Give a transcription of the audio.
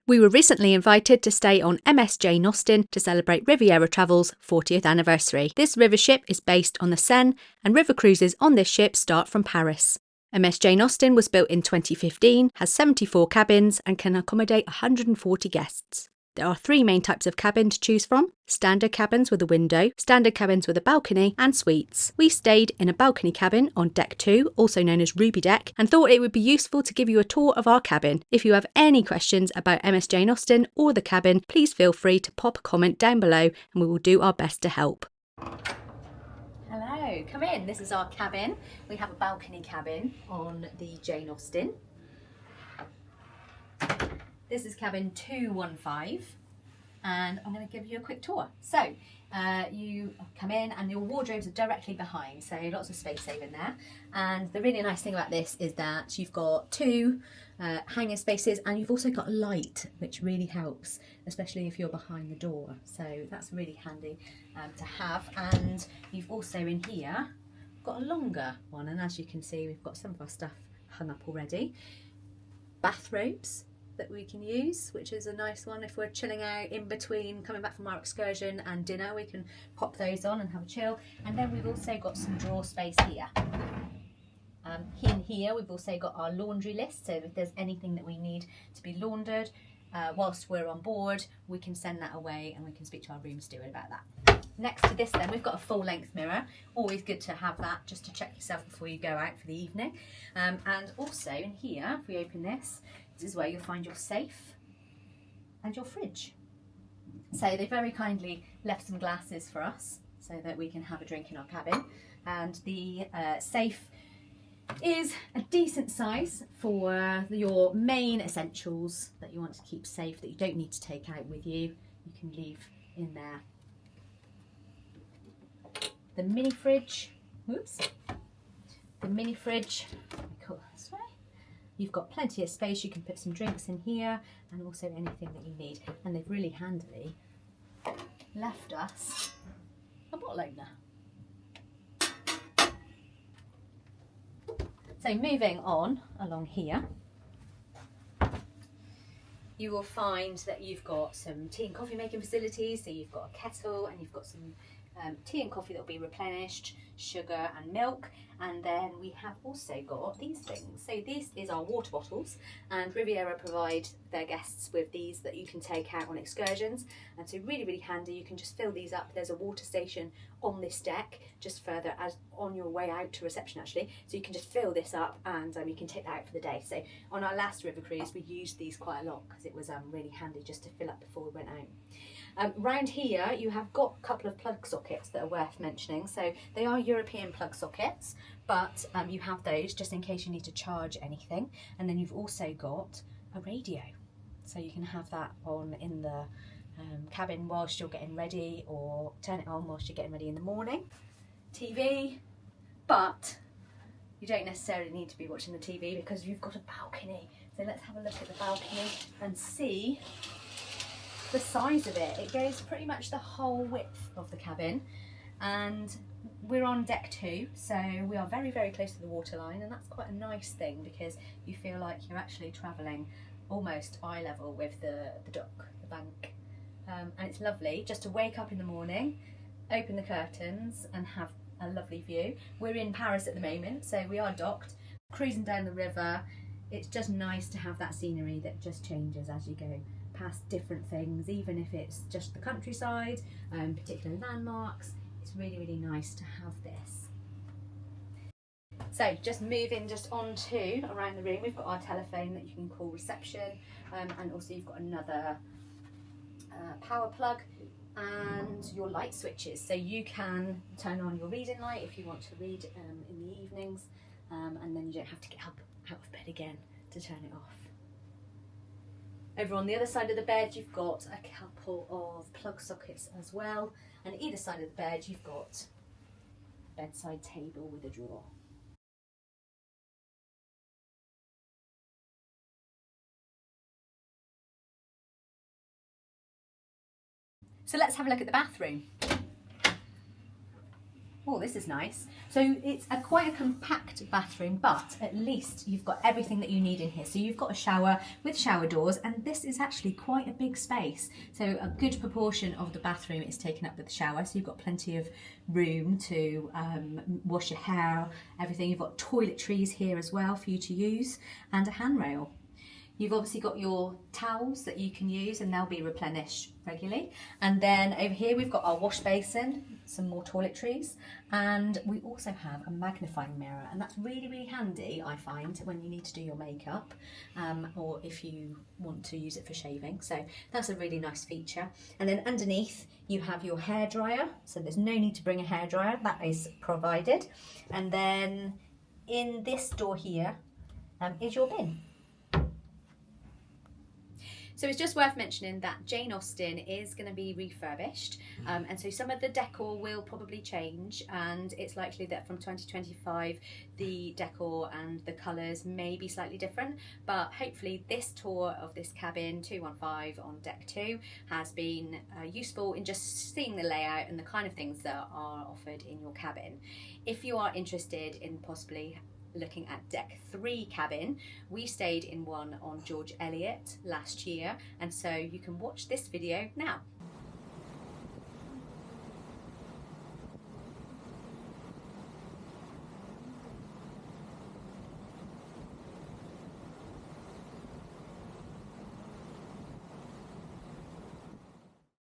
We were recently invited to stay on MS Jane Austen to celebrate Riviera Travel's 40th anniversary. This river ship is based on the Seine, and river cruises on this ship start from Paris. MS Jane Austen was built in 2015, has 74 cabins and can accommodate 140 guests. There are 3 main types of cabin to choose from: standard cabins with a window, standard cabins with a balcony, and suites. We stayed in a balcony cabin on Deck 2, also known as Ruby Deck, and thought it would be useful to give you a tour of our cabin. If you have any questions about MS Jane Austen or the cabin, please feel free to pop a comment down below and we will do our best to help. Hello, come in. This is our cabin. We have a balcony cabin on the Jane Austen. This is cabin 215, and I'm going to give you a quick tour. So you come in and your wardrobes are directly behind, so lots of space saving there. And the really nice thing about this is that you've got 2 hanging spaces, and you've also got a light, which really helps, especially if you're behind the door. So that's really handy to have. And you've also in here got a longer one, and as you can see, we've got some of our stuff hung up already. Bathrobes that we can use, which is a nice one if we're chilling out in between coming back from our excursion and dinner. We can pop those on and have a chill. And then we've also got some drawer space here. In here we've also got our laundry list, so if there's anything that we need to be laundered whilst we're on board, we can send that away and we can speak to our room steward about that. Next to this then, we've got a full-length mirror. Always good to have that just to check yourself before you go out for the evening. And also in here, if we open this, this is where you'll find your safe and your fridge. So they very kindly left some glasses for us so that we can have a drink in our cabin. And the safe is a decent size for your main essentials that you want to keep safe, that you don't need to take out with you. You can leave in there. The mini fridge, the mini fridge, cool, this way. You've got plenty of space, you can put some drinks in here and also anything that you need. And they've really handily left us a bottle opener. So moving on along here, you will find that you've got some tea and coffee making facilities. So you've got a kettle and you've got some tea and coffee that will be replenished, sugar and milk. And then we have also got these things. So this is our water bottles, and Riviera provide their guests with these that you can take out on excursions. And so really, really handy. You can just fill these up. There's a water station on this deck, just further as on your way out to reception actually. So you can just fill this up and you can take that out for the day. So on our last river cruise, we used these quite a lot because it was really handy just to fill up before we went out. Round here you have got a couple of plug sockets that are worth mentioning. So they are European plug sockets, but you have those just in case you need to charge anything. And then you've also got a radio, so you can have that on in the cabin whilst you're getting ready, or turn it on whilst you're getting ready in the morning. TV, but you don't necessarily need to be watching the TV because you've got a balcony. So let's have a look at the balcony and see the size of it. It goes pretty much the whole width of the cabin, and we're on deck 2, so we are very, very close to the waterline, and that's quite a nice thing because you feel like you're actually travelling almost eye level with the dock, the bank. And it's lovely just to wake up in the morning, open the curtains and have a lovely view. We're in Paris at the moment, so we are docked, cruising down the river. It's just nice to have that scenery that just changes as you go past different things, even if it's just the countryside, particular landmarks. It's really, really nice to have this. So just moving just on to around the room, we've got our telephone that you can call reception, and also you've got another power plug and your light switches, so you can turn on your reading light if you want to read in the evenings, and then you don't have to get up out of bed again to turn it off. Over on the other side of the bed you've got a couple of plug sockets as well, and either side of the bed you've got a bedside table with a drawer. So let's have a look at the bathroom. Oh, Oh, this is nice. So it's quite a compact bathroom, but at least you've got everything that you need in here. So you've got a shower with shower doors, and this is actually quite a big space. So a good proportion of the bathroom is taken up with the shower. So you've got plenty of room to wash your hair, everything. You've got toiletries here as well for you to use, and a handrail. You've obviously got your towels that you can use, and they'll be replenished regularly. And then over here we've got our wash basin, some more toiletries, and we also have a magnifying mirror, and that's really, really handy, I find, when you need to do your makeup, or if you want to use it for shaving. So that's a really nice feature. And then underneath you have your hairdryer, so there's no need to bring a hairdryer, that is provided. And then in this door here is your bin. So it's just worth mentioning that Jane Austen is going to be refurbished, and so some of the decor will probably change, and it's likely that from 2025 the decor and the colours may be slightly different, but hopefully this tour of this cabin 215 on deck 2 has been useful in just seeing the layout and the kind of things that are offered in your cabin. If you are interested in possibly looking at deck 3 cabin, we stayed in one on George Eliot last year, and so you can watch this video now.